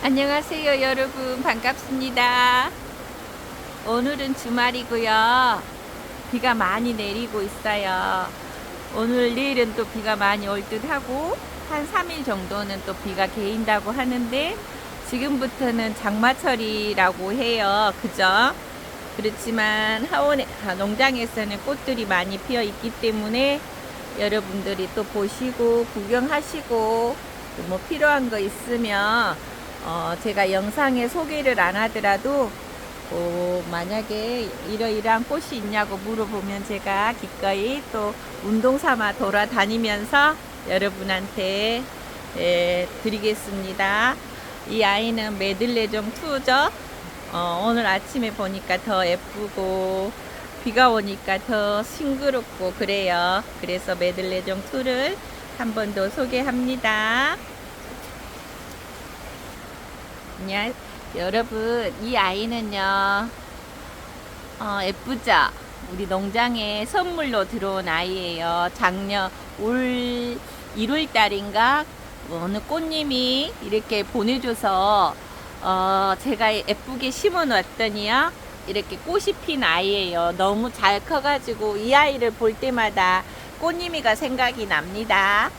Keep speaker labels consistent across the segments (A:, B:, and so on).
A: 안녕하세요, 여러분. 반갑습니다. 오늘은 주말이고요. 비가 많이 내리고 있어요. 오늘 내일은 또 비가 많이 올 듯하고 한 3일 정도는 또 비가 개인다고 하는데 지금부터는 장마철이라고 해요. 그죠? 그렇지만 농장에서는 꽃들이 많이 피어 있기 때문에 여러분들이 또 보시고 구경하시고 뭐 필요한 거 있으면 제가 영상에 소개를 안 하더라도 만약에 이러이러한 꽃이 있냐고 물어보면 제가 기꺼이 또 운동 삼아 돌아다니면서 여러분한테 드리겠습니다. 이 아이는 메들레종 2죠. 오늘 아침에 보니까 더 예쁘고 비가 오니까 더 싱그럽고 그래요. 그래서 메들레종 2를 한 번 더 소개합니다. 여러분, 이 아이는요, 예쁘죠? 우리 농장에 선물로 들어온 아이예요. 작년 올 1월 달인가 어느 꽃님이 이렇게 보내줘서 제가 예쁘게 심어 놨더니요, 이렇게 꽃이 핀 아이예요. 너무 잘 커가지고 이 아이를 볼 때마다 꽃님이가 생각이 납니다.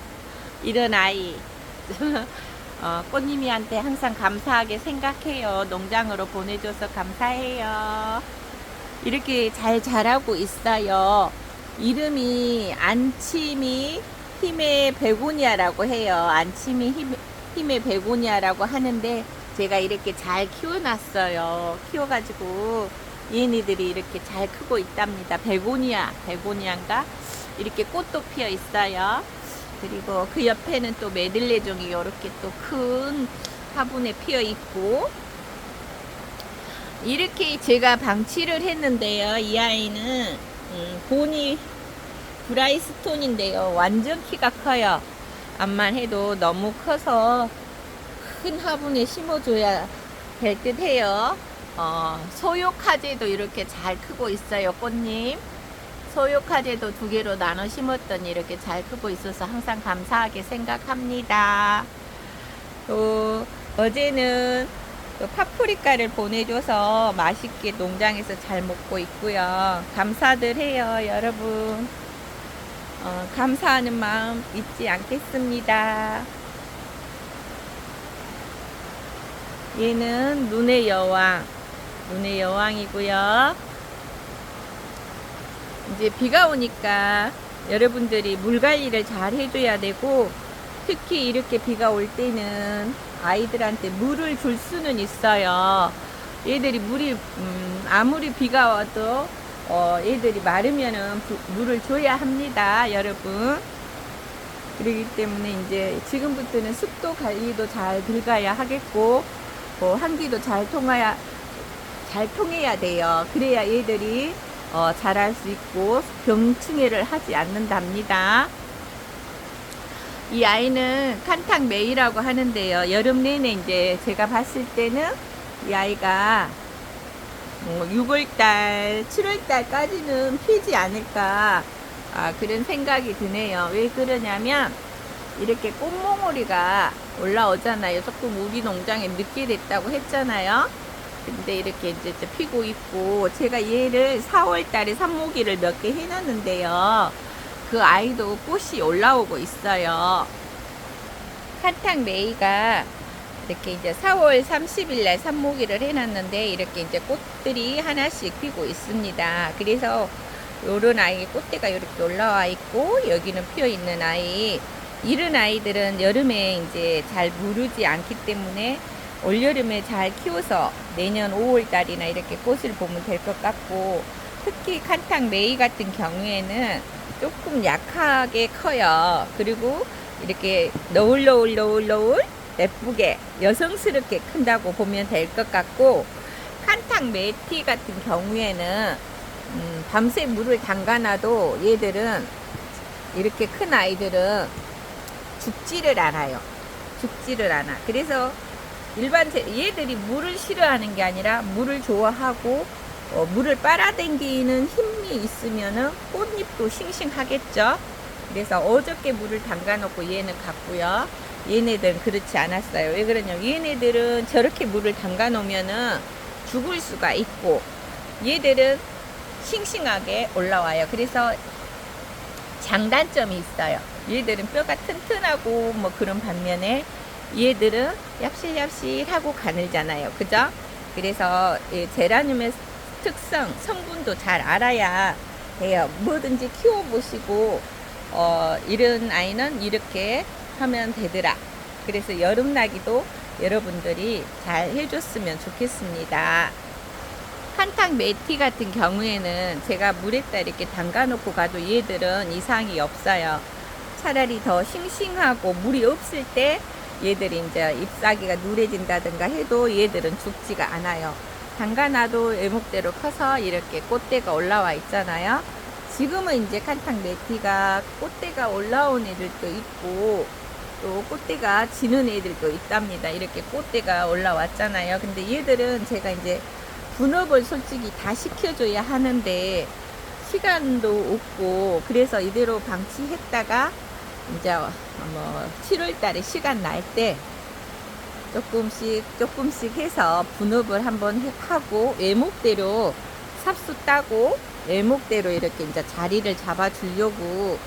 A: 이런 아이. 꽃님이한테 항상 감사하게 생각해요. 농장으로 보내줘서 감사해요. 이렇게 잘 자라고 있어요. 이름이 안치미 힘의 베고니아라고 해요. 안치미 힘의 베고니아라고 하는데 제가 이렇게 잘 키워놨어요. 키워가지고 얘네들이 이렇게 잘 크고 있답니다. 베고니아인가? 이렇게 꽃도 피어 있어요. 그리고 그 옆에는 또 메들레종이 이렇게 또 큰 화분에 피어 있고, 이렇게 제가 방치를 했는데요. 이 아이는 보니 브라이스톤인데요. 완전 키가 커요. 암만 해도 너무 커서 큰 화분에 심어줘야 될 듯 해요. 소요카제도 이렇게 잘 크고 있어요. 꽃님. 소요카제도 2개로 나눠 심었더니 이렇게 잘 크고 있어서 항상 감사하게 생각합니다. 또 어제는 또 파프리카를 보내줘서 맛있게 농장에서 잘 먹고 있고요. 감사들 해요, 여러분. 감사하는 마음 잊지 않겠습니다. 얘는 눈의 여왕이고요. 이제 비가 오니까 여러분들이 물 관리를 잘 해줘야 되고, 특히 이렇게 비가 올 때는 아이들한테 물을 줄 수는 있어요. 얘들이 아무리 비가 와도 얘들이 마르면은 물을 줘야 합니다, 여러분. 그렇기 때문에 이제 지금부터는 습도 관리도 잘 들어가야 하겠고, 한기도 잘 통해야 돼요. 그래야 얘들이 자랄 수 있고 병충해를 하지 않는답니다. 이 아이는 칸탁 메이라고 하는데요. 여름 내내 이제 제가 봤을 때는 이 아이가 6월달, 7월달까지는 피지 않을까, 그런 생각이 드네요. 왜 그러냐면 이렇게 꽃몽오리가 올라오잖아요. 조금 우리 농장에 늦게 됐다고 했잖아요. 근데 이렇게 이제 피고 있고, 제가 얘를 4월달에 삽모기를 몇 개 해놨는데요. 그 아이도 꽃이 올라오고 있어요. 칸탁 메이가 이렇게 이제 4월 30일날 삽모기를 해놨는데 이렇게 이제 꽃들이 하나씩 피고 있습니다. 그래서 요런 아이 꽃대가 이렇게 올라와 있고, 여기는 피어 있는 아이. 이런 아이들은 여름에 이제 잘 무르지 않기 때문에 올여름에 잘 키워서 내년 5월달이나 이렇게 꽃을 보면 될 것 같고, 특히 칸탁 메이 같은 경우에는 조금 약하게 커요. 그리고 이렇게 너울 예쁘게 여성스럽게 큰다고 보면 될 것 같고, 칸탁 메티 같은 경우에는 밤새 물을 담가놔도 얘들은, 이렇게 큰 아이들은 죽지를 않아요. 그래서 얘들이 물을 싫어하는 게 아니라 물을 좋아하고, 물을 빨아당기는 힘이 있으면은 꽃잎도 싱싱하겠죠. 그래서 어저께 물을 담가 놓고 얘는 갔고요. 얘네들은 그렇지 않았어요. 왜 그러냐면 얘네들은 저렇게 물을 담가 놓으면은 죽을 수가 있고, 얘들은 싱싱하게 올라와요. 그래서 장단점이 있어요. 얘들은 뼈가 튼튼하고 뭐 그런 반면에 얘들은 얍실얍실하고 가늘잖아요. 그죠? 그래서 제라늄의 특성, 성분도 잘 알아야 돼요. 뭐든지 키워보시고 이런 아이는 이렇게 하면 되더라. 그래서 여름나기도 여러분들이 잘 해줬으면 좋겠습니다. 한탕 메티 같은 경우에는 제가 물에다 이렇게 담가 놓고 가도 얘들은 이상이 없어요. 차라리 더 싱싱하고 물이 없을 때 얘들이 이제 잎사귀가 누래진다든가 해도 얘들은 죽지가 않아요. 담가놔도 애목대로 커서 이렇게 꽃대가 올라와 있잖아요. 지금은 이제 칸탕 메티가 꽃대가 올라온 애들도 있고 또 꽃대가 지는 애들도 있답니다. 이렇게 꽃대가 올라왔잖아요. 근데 얘들은 제가 이제 분업을 솔직히 다 시켜줘야 하는데 시간도 없고, 그래서 이대로 방치했다가 이제 뭐 7월 달에 시간 날 때 조금씩 해서 분업을 한번 하고 외목대로 삽수 따고 외목대로 이렇게 이제 자리를 잡아 주려고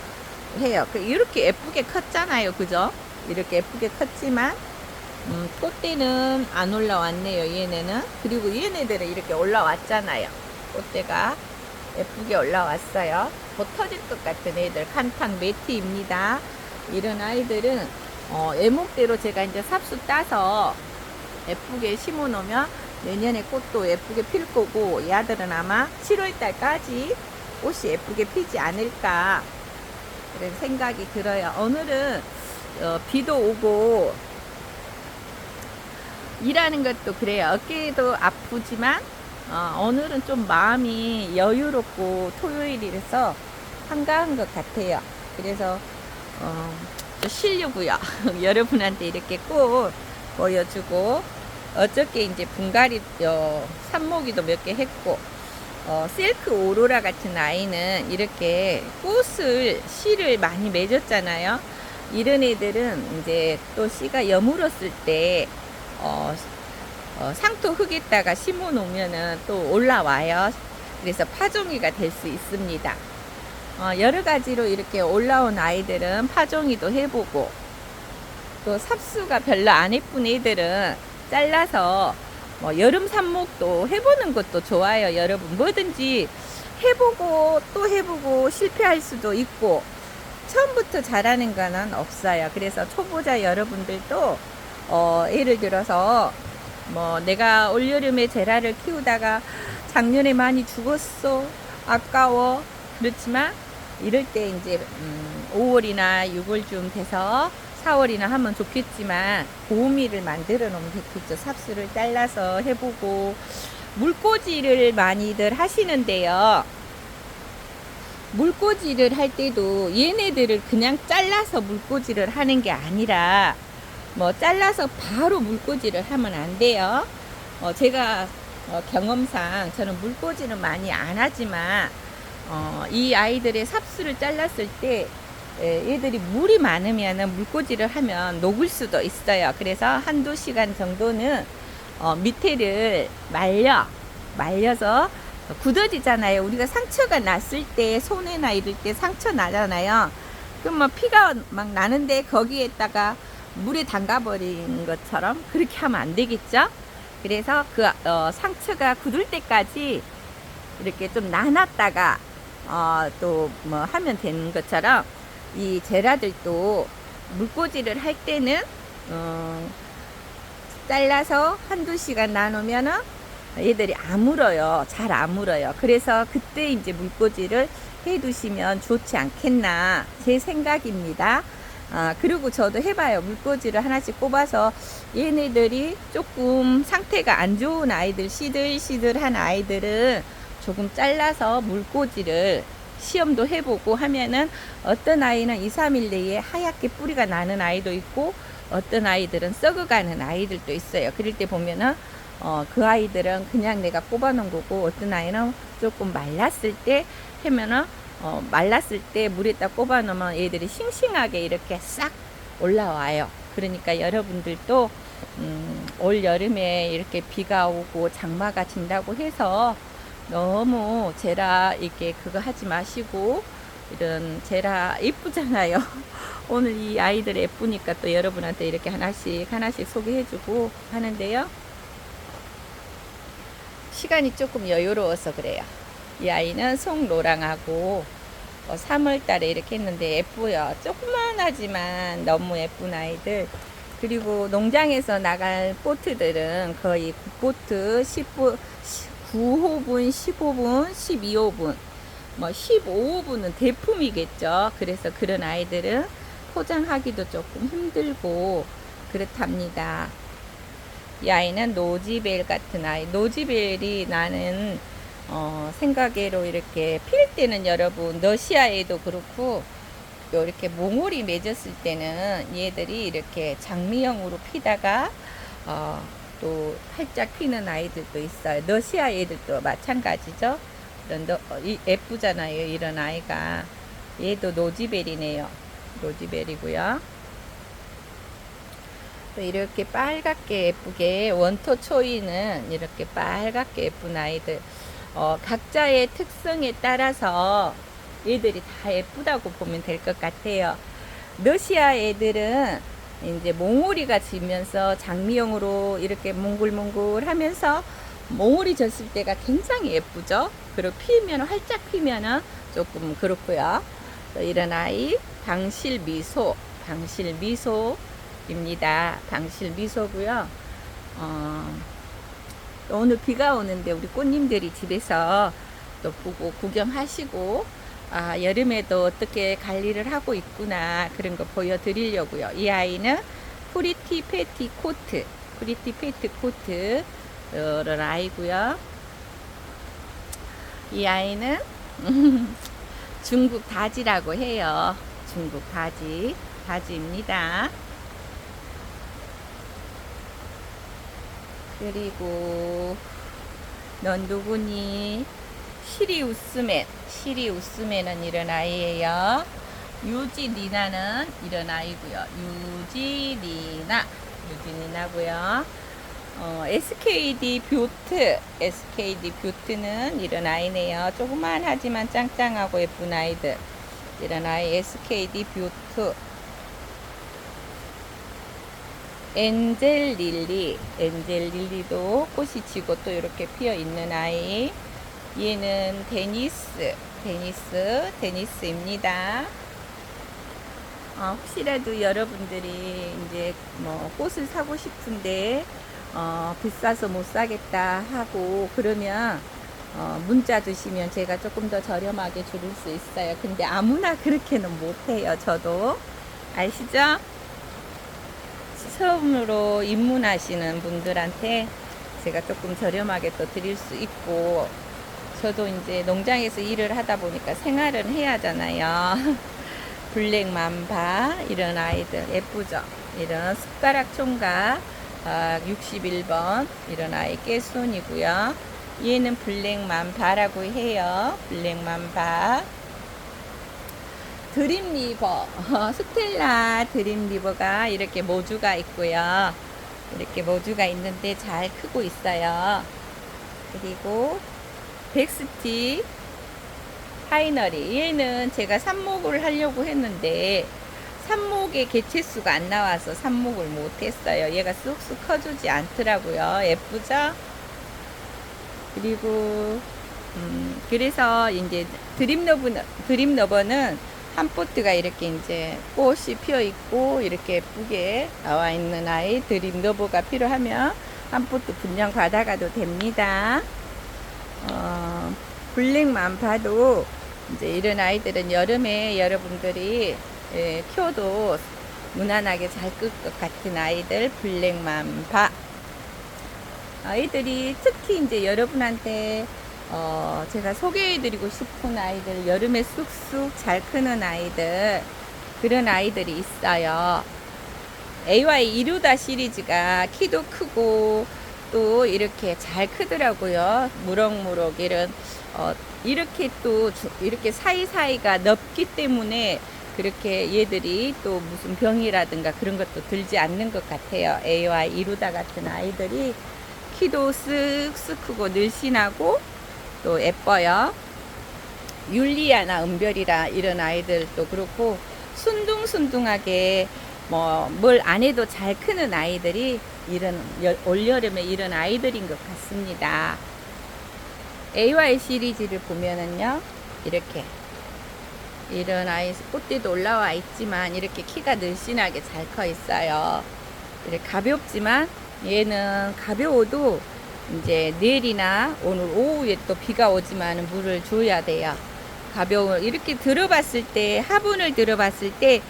A: 해요. 이렇게 예쁘게 컸잖아요. 그죠? 이렇게 예쁘게 컸지만 꽃대는 안 올라왔네요. 얘네는. 그리고 얘네들은 이렇게 올라왔잖아요. 꽃대가 예쁘게 올라왔어요. 곧 터질 것 같은 애들 칸탕 메티입니다. 이런 아이들은 애목대로 제가 이제 삽수 따서 예쁘게 심어 놓으면 내년에 꽃도 예쁘게 필 거고, 이 아들은 아마 7월 달까지 꽃이 예쁘게 피지 않을까 그런 생각이 들어요. 오늘은 비도 오고 일하는 것도 그래요. 어깨도 아프지만 오늘은 좀 마음이 여유롭고 토요일이라서 한가한 것 같아요. 그래서 좀 쉬려고요. 여러분한테 이렇게 꼭 보여주고, 어저께 이제 분갈이 삽모기도 몇 개 했고, 셀크 오로라 같은 아이는 이렇게 씨를 많이 맺었잖아요. 이런 애들은 이제 또 씨가 여물었을 때 상토 흙에다가 심어 놓으면은 또 올라와요. 그래서 파종이가 될 수 있습니다. 여러 가지로 이렇게 올라온 아이들은 파종이도 해보고, 또 삽수가 별로 안 예쁜 애들은 잘라서 뭐 여름 삽목도 해보는 것도 좋아요. 여러분 뭐든지 해보고 또 해보고 실패할 수도 있고 처음부터 잘하는 거는 없어요. 그래서 초보자 여러분들도 예를 들어서 뭐 내가 올여름에 제라를 키우다가 작년에 많이 죽었어, 아까워, 그렇지만 이럴 때 이제 5월이나 6월쯤 돼서 4월이나 하면 좋겠지만 고우미를 만들어 놓으면 좋겠죠. 삽수를 잘라서 해보고, 물꽂이를 많이들 하시는데요. 물꽂이를 할 때도 얘네들을 그냥 잘라서 물꽂이를 하는 게 아니라 뭐 잘라서 바로 물꽂이를 하면 안 돼요. 제가 경험상 저는 물꽂이는 많이 안 하지만 이 아이들의 삽수를 잘랐을 때 얘들이 물이 많으면 물꽂이를 하면 녹을 수도 있어요. 그래서 한두 시간 정도는 밑에를 말려서 굳어지잖아요. 우리가 상처가 났을 때 손에나 이럴 때 상처 나잖아요. 그럼 뭐 피가 막 나는데 거기에다가 물에 담가버린 것처럼 그렇게 하면 안 되겠죠. 그래서 그 상처가 굳을 때까지 이렇게 좀 나눴다가 또 뭐 하면 되는 것처럼 이 제라들도 물꽂이를 할 때는 잘라서 한두 시간 나누면은 얘들이 아물어요. 잘 아물어요. 그래서 그때 이제 물꽂이를 해 두시면 좋지 않겠나 제 생각입니다. 그리고 저도 해봐요. 물꽂이를 하나씩 꼽아서 얘네들이 조금 상태가 안 좋은 아이들, 시들시들한 아이들은 조금 잘라서 물꽂이를 시험도 해보고 하면은 어떤 아이는 2, 3일 내에 하얗게 뿌리가 나는 아이도 있고 어떤 아이들은 썩어가는 아이들도 있어요. 그럴 때 보면은 그 아이들은 그냥 내가 꼽아 놓은 거고, 어떤 아이는 조금 말랐을 때 하면은 말랐을 때 물에다 꼽아 놓으면 얘들이 싱싱하게 이렇게 싹 올라와요. 그러니까 여러분들도 올 여름에 이렇게 비가 오고 장마가 진다고 해서 너무 제라 이렇게 그거 하지 마시고, 이런 제라 예쁘잖아요. 오늘 이 아이들 예쁘니까 또 여러분한테 이렇게 하나씩 소개해주고 하는데요. 시간이 조금 여유로워서 그래요. 이 아이는 송로랑하고 3월 달에 이렇게 했는데 예뻐요. 조그만하지만 너무 예쁜 아이들. 그리고 농장에서 나갈 보트들은 거의 9보트, 9호분, 15분, 12호분, 뭐 15호분은 대품이겠죠. 그래서 그런 아이들은 포장하기도 조금 힘들고 그렇답니다. 이 아이는 노지벨 같은 아이. 노지벨이 나는 생각외로 이렇게 필 때는 여러분 러시아에도 그렇고 이렇게 몽울이 맺었을 때는 얘들이 이렇게 장미형으로 피다가 또 활짝 피는 아이들도 있어요. 러시아 애들도 마찬가지죠. 예쁘잖아요. 이런 아이가. 얘도 노지벨이네요. 노지벨이고요. 또 이렇게 빨갛게 예쁘게 원토 초이는 이렇게 빨갛게 예쁜 아이들. 각자의 특성에 따라서 얘들이 다 예쁘다고 보면 될 것 같아요. 러시아 애들은 이제 몽우리가 지면서 장미형으로 이렇게 몽글몽글 하면서 몽우리 졌을 때가 굉장히 예쁘죠. 그리고 피면 활짝 피면은 조금 그렇고요. 또 이런 아이 방실미소, 방실미소입니다. 방실미소고요. 오늘 비가 오는데 우리 꽃님들이 집에서 또 보고 구경하시고 여름에도 어떻게 관리를 하고 있구나 그런 거 보여드리려고요. 이 아이는 프리티 페티 코트, 이런 아이고요. 이 아이는 중국 다지라고 해요. 중국 다지입니다. 그리고 넌 누구니? 시리우스맨은 이런 아이예요. 유지니나는 이런 아이고요. 유지니나고요. SKD 뷰트는 이런 아이네요. 조그만 하지만 짱짱하고 예쁜 아이들. 이런 아이 SKD 뷰트. 엔젤릴리도 꽃이 지고 또 이렇게 피어 있는 아이. 얘는 데니스입니다. 혹시라도 여러분들이 이제 뭐 꽃을 사고 싶은데 비싸서 못 사겠다 하고 그러면 문자 주시면 제가 조금 더 저렴하게 줄일 수 있어요. 근데 아무나 그렇게는 못해요. 저도 아시죠? 처음으로 입문하시는 분들한테 제가 조금 저렴하게 또 드릴 수 있고, 저도 이제 농장에서 일을 하다 보니까 생활은 해야 하잖아요. 블랙 맘바 이런 아이들 예쁘죠? 이런 숟가락 총각 61번 이런 아이 깨순이고요. 얘는 블랙 맘바라고 해요. 블랙 맘바. 드림리버 스텔라 드림리버가 이렇게 모주가 있고요. 이렇게 모주가 있는데 잘 크고 있어요. 그리고 백스티 파이너리, 얘는 제가 삽목을 하려고 했는데 삽목의 개체수가 안 나와서 삽목을 못했어요. 얘가 쑥쑥 커주지 않더라고요. 예쁘죠? 그리고 그래서 이제 드림러버는 한 포트가 이렇게 이제 꽃이 피어 있고 이렇게 예쁘게 나와 있는 아이. 드림러버가 필요하면 한 포트 분량 받아가도 됩니다. 블랙맘바도 이제 이런 아이들은 여름에 여러분들이 키워도 무난하게 잘 끌 것 같은 아이들. 블랙맘바 아이들이 특히 이제 여러분한테 제가 소개해드리고 싶은 아이들, 여름에 쑥쑥 잘 크는 아이들, 그런 아이들이 있어요. AY 이루다 시리즈가 키도 크고 또 이렇게 잘 크더라고요. 무럭무럭 이렇게 또 이렇게 사이사이가 넓기 때문에 그렇게 얘들이 또 무슨 병이라든가 그런 것도 들지 않는 것 같아요. A와 이루다 같은 아이들이 키도 쓱쓱 크고 늘씬하고 또 예뻐요. 율리아나 은별이라 이런 아이들도 그렇고 순둥순둥하게 뭐 뭘 안 해도 잘 크는 아이들이 이런 올여름에 이런 아이들인 것 같습니다. AY 시리즈를 보면은요, 이렇게 이런 아이 꽃띠도 올라와 있지만 이렇게 키가 늘씬하게 잘 커 있어요. 이렇게 가볍지만 얘는 가벼워도 이제 내일이나 오늘 오후에 또 비가 오지만 물을 줘야 돼요. 가벼운 이렇게 들어봤을 때 화분을 들어봤을 때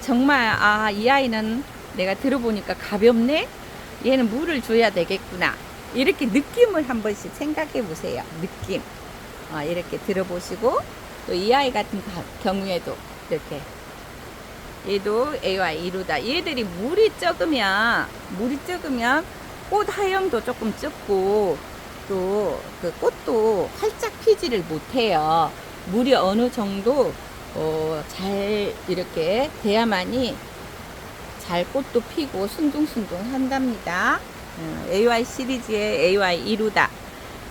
A: 정말 이 아이는 내가 들어보니까 가볍네. 얘는 물을 줘야 되겠구나. 이렇게 느낌을 한 번씩 생각해 보세요. 느낌. 이렇게 들어보시고 또 이 아이 같은 경우에도 이렇게 얘도 A와 이루다. 얘들이 물이 적으면 꽃 하형도 조금 적고 또 그 꽃도 활짝 피지를 못해요. 물이 어느 정도 잘 이렇게 돼야만이 잘 꽃도 피고 순둥순둥 한답니다. AY 시리즈의 AY 이루다.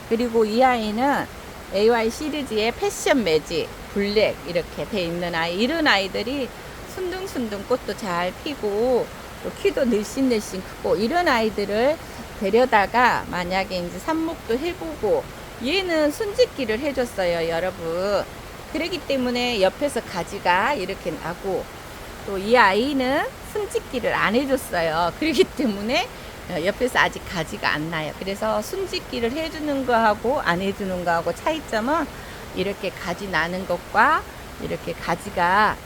A: 그리고 이 아이는 AY 시리즈의 패션 매직 블랙 이렇게 돼 있는 아이. 이런 아이들이 순둥순둥 꽃도 잘 피고 또 키도 늘씬늘씬 크고 이런 아이들을 데려다가 만약에 이제 삽목도 해보고 얘는 순짓기를 해줬어요, 여러분. 그러기 때문에 옆에서 가지가 이렇게 나고 또 이 아이는 순짓기를 안 해줬어요. 그렇기 때문에 옆에서 아직 가지가 안 나요. 그래서 순짓기를 해주는 거하고 안 해주는 거하고 차이점은 이렇게 가지 나는 것과 이렇게 가지가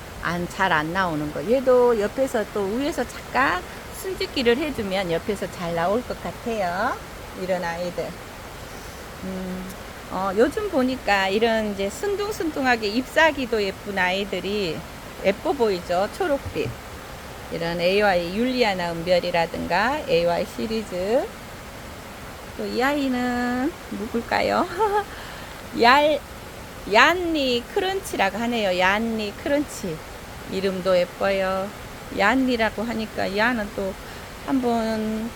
A: 잘 안 나오는 거. 얘도 옆에서 또 위에서 잠깐 순짓기를 해주면 옆에서 잘 나올 것 같아요. 이런 아이들. 요즘 보니까 이런 이제 순둥순둥하게 잎사귀도 예쁜 아이들이 예뻐 보이죠? 초록빛. 이런 AY 율리아나 은별이라든가 AY 시리즈. 또 이 아이는 누굴까요? 얀니 크런치라고 하네요. 얀니 크런치. 이름도 예뻐요. 얀니라고 하니까 야는 또 한번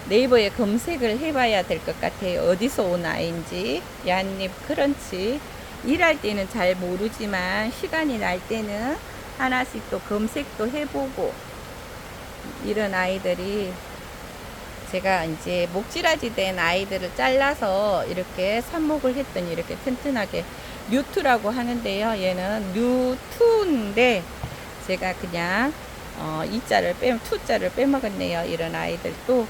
A: 네이버에 검색을 해봐야 될 것 같아요. 어디서 온 아이인지. 얀잎 크런치. 일할 때는 잘 모르지만 시간이 날 때는 하나씩 또 검색도 해보고 이런 아이들이 제가 이제 목질아지 된 아이들을 잘라서 이렇게 삽목을 했더니 이렇게 튼튼하게 뮤트라고 하는데요. 얘는 뮤트인데 제가 그냥 투자를 빼먹었네요. 이런 아이들도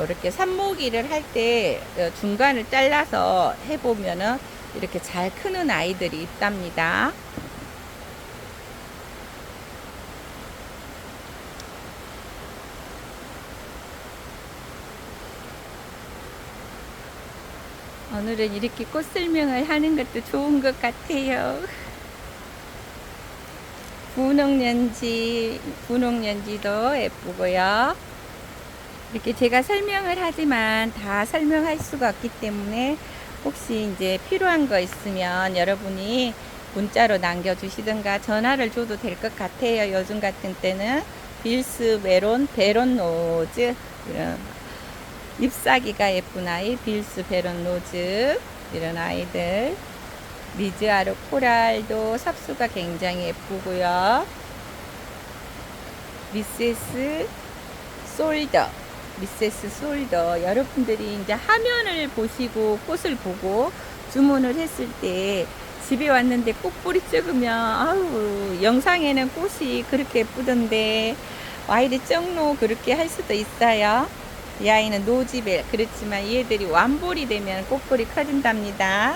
A: 이렇게 삽목이를 할 때 중간을 잘라서 해보면은 이렇게 잘 크는 아이들이 있답니다. 오늘은 이렇게 꽃 설명을 하는 것도 좋은 것 같아요. 분홍연지도 예쁘고요. 이렇게 제가 설명을 하지만 다 설명할 수가 없기 때문에 혹시 이제 필요한 거 있으면 여러분이 문자로 남겨주시든가 전화를 줘도 될 것 같아요. 요즘 같은 때는 빌스 베론 노즈 이런 잎사귀가 예쁜 아이 빌스 베론 노즈 이런 아이들. 미즈아르 코랄도 삽수가 굉장히 예쁘고요. 미세스 솔더 여러분들이 이제 화면을 보시고 꽃을 보고 주문을 했을 때 집에 왔는데 꽃뿌리 찍으면 영상에는 꽃이 그렇게 예쁘던데 와이드 쩍노 그렇게 할 수도 있어요. 이 아이는 노지벨. 그렇지만 얘들이 완볼이 되면 꽃뿌리 커진답니다.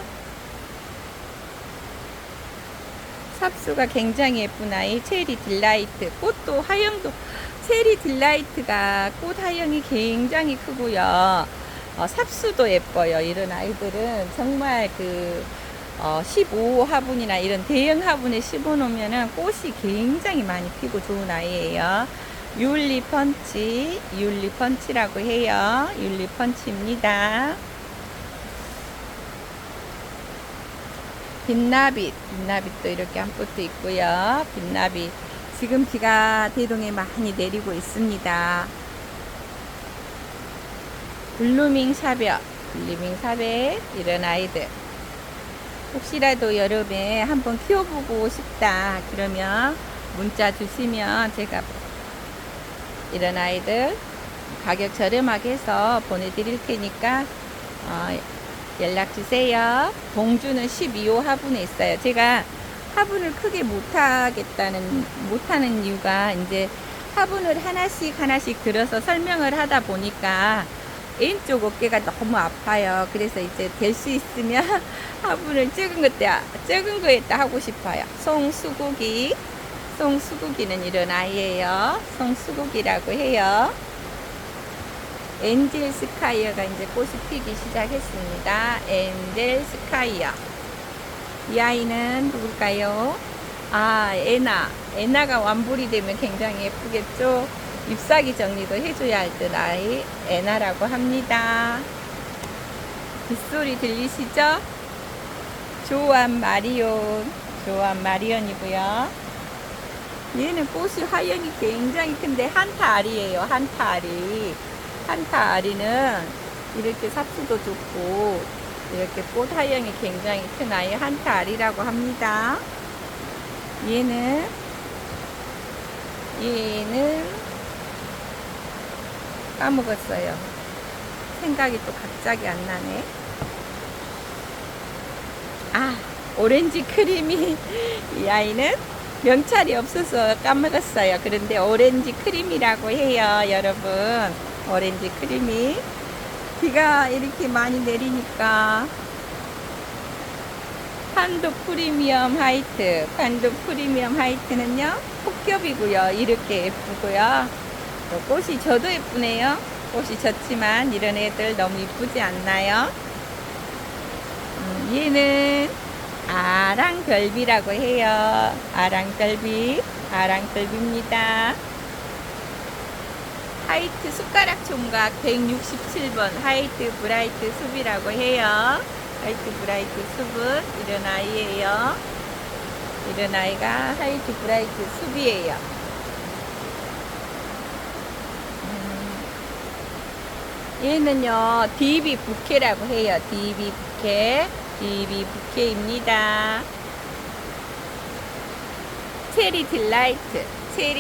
A: 삽수가 굉장히 예쁜 아이 체리 딜라이트. 꽃도 하형도 체리 딜라이트가 꽃 하형이 굉장히 크고요. 삽수도 예뻐요. 이런 아이들은 정말 15 화분이나 이런 대형 화분에 심어 놓으면은 꽃이 굉장히 많이 피고 좋은 아이예요. 율리 펀치라고 해요. 율리 펀치입니다. 빛나빛도 이렇게 한 포트 있고요. 빛나빛. 지금 비가 대동에 많이 내리고 있습니다. 블루밍 샤벳 이런 아이들. 혹시라도 여름에 한번 키워보고 싶다 그러면 문자 주시면 제가 이런 아이들 가격 저렴하게 해서 보내드릴 테니까 연락 주세요. 봉주는 12호 화분에 있어요. 제가 화분을 크게 못하는 이유가 이제 화분을 하나씩 들어서 설명을 하다 보니까 왼쪽 어깨가 너무 아파요. 그래서 이제 될 수 있으면 화분을 적은 거에다 하고 싶어요. 송수국이는 이런 아이예요. 송수국이라고 해요. 엔젤 스카이어가 이제 꽃이 피기 시작했습니다. 엔젤 스카이어. 이 아이는 누굴까요? 에나가 완불이 되면 굉장히 예쁘겠죠? 잎사귀 정리도 해줘야 할 듯 아이 에나라고 합니다. 빗소리 들리시죠? 조안 마리온이고요. 얘는 꽃이 화형이 굉장히 큰데 한타알이에요. 한타알이는 이렇게 삽수도 좋고 이렇게 꽃 화형이 굉장히 큰 아이 한타알이라고 합니다. 얘는 까먹었어요. 생각이 또 갑자기 안 나네. 오렌지 크림이 이 아이는 명찰이 없어서 까먹었어요. 그런데 오렌지 크림이라고 해요, 여러분. 오렌지 크림이 비가 이렇게 많이 내리니까 판도 프리미엄 화이트는요 폭겹이고요. 이렇게 예쁘고요. 꽃이 져도 예쁘네요. 꽃이 졌지만 이런 애들 너무 이쁘지 않나요? 얘는 아랑별비라고 해요. 아랑별비입니다. 화이트 숟가락 총각 167번 화이트 브라이트 숲이라고 해요. 화이트 브라이트 숲은 이런 아이예요. 이런 아이가 화이트 브라이트 숲이에요. 얘는요 DB 부케라고 해요. DB 부케입니다. 체리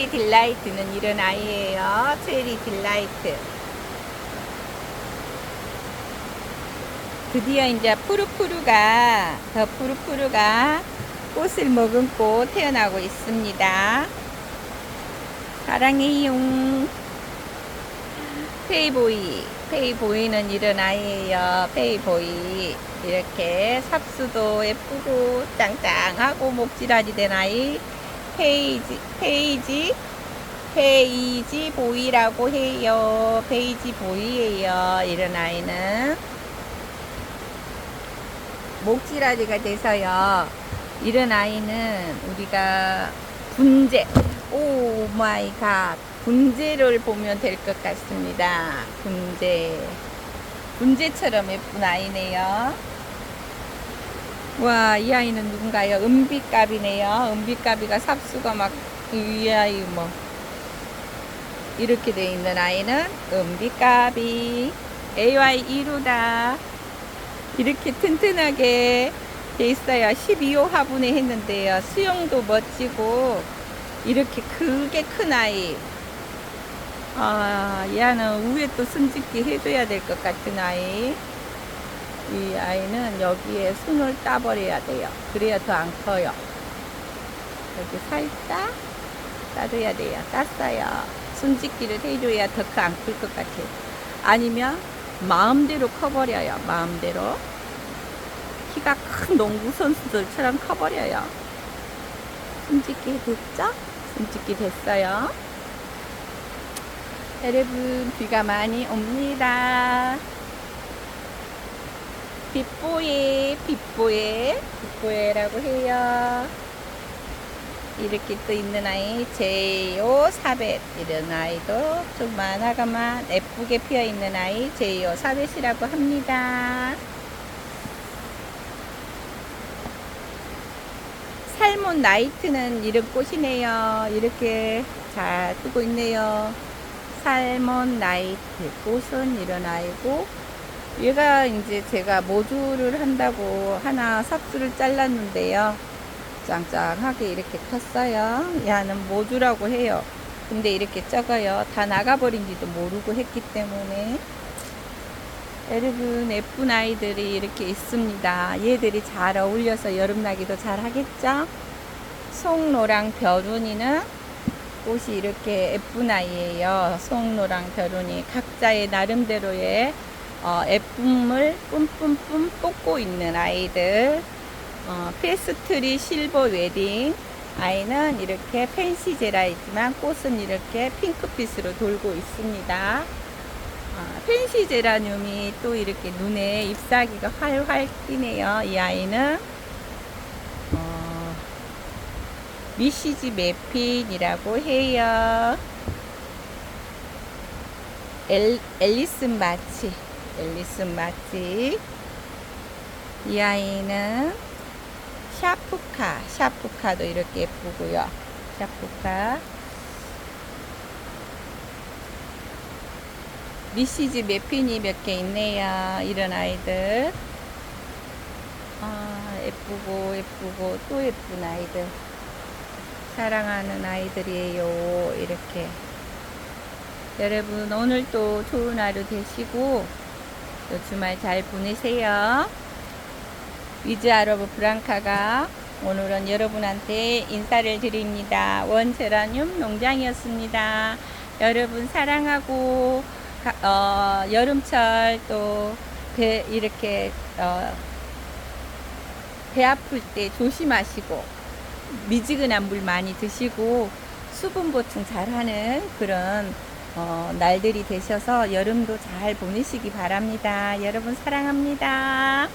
A: 딜라이트는 이런 아이예요. 체리 딜라이트. 드디어 이제 푸르푸르가 꽃을 머금고 태어나고 있습니다. 사랑해요. 페이보이는 이런 아이예요. 페이보이. 이렇게 삽수도 예쁘고 짱짱하고 목질하지 된 아이. 페이지 보이라고 해요. 페이지 보이예요. 이런 아이는 목질아지가 돼서요. 이런 아이는 우리가 오 마이 갓, 분재를 보면 될 것 같습니다. 분재처럼 예쁜 아이네요. 와, 이 아이는 누군가요? 은빛가비네요. 은빛가비가 삽수가 막 이 아이 뭐 이렇게 돼 있는 아이는 은빛가비. AY 이루다. 이렇게 튼튼하게 돼 있어요. 12호 화분에 했는데요. 수영도 멋지고 이렇게 크게 큰 아이. 얘는 위에 또 순짓기 해줘야 될 것 같은 아이. 이 아이는 여기에 순을 따버려야 돼요. 그래야 더 안 커요. 여기 살짝 따줘야 돼요. 땄어요. 순짓기를 해줘야 더 안 클 것 같아요. 아니면 마음대로 커버려요. 마음대로. 키가 큰 농구 선수들처럼 커버려요. 숨짓기 됐죠? 숨짓기 됐어요. 여러분, 비가 많이 옵니다. 빗보예라고 해요. 이렇게 또 있는 아이, 제이오 사벳. 이런 아이도 좀 많아가만 예쁘게 피어 있는 아이, 제이오 사벳이라고 합니다. 살몬 나이트는 이런 꽃이네요. 이렇게 잘 뜨고 있네요. 살몬 나이트 꽃은 이런 아이고, 얘가 이제 제가 모주를 한다고 하나 삽수를 잘랐는데요. 짱짱하게 이렇게 컸어요. 얘는 모주라고 해요. 근데 이렇게 적어요. 다 나가버린지도 모르고 했기 때문에. 여러분, 예쁜 아이들이 이렇게 있습니다. 얘들이 잘 어울려서 여름나기도 잘 하겠죠? 송노랑 벼루니는 꽃이 이렇게 예쁜 아이예요. 송노랑 벼루니 각자의 나름대로의 예쁨을 뿜뿜뿜 뽑고 있는 아이들. 페스트리 실버 웨딩 아이는 이렇게 펜시제라이지만 꽃은 이렇게 핑크빛으로 돌고 있습니다. 펜시 제라늄이 또 이렇게 눈에 잎사귀가 활활 띄네요. 이 아이는 미시지 매핀이라고 해요. 앨리슨 마치. 이 아이는 샤프카도 이렇게 예쁘고요. 샤프카. 미시지 매핀이 몇 개 있네요. 이런 아이들. 예쁘고 또 예쁜 아이들. 사랑하는 아이들이에요. 이렇게. 여러분, 오늘도 좋은 하루 되시고 또 주말 잘 보내세요. 위즈 아러브 프랑카가 오늘은 여러분한테 인사를 드립니다. 원제라늄 농장이었습니다. 여러분 사랑하고 여름철 또 이렇게 배 아플 때 조심하시고 미지근한 물 많이 드시고 수분 보충 잘하는 그런 날들이 되셔서 여름도 잘 보내시기 바랍니다. 여러분 사랑합니다.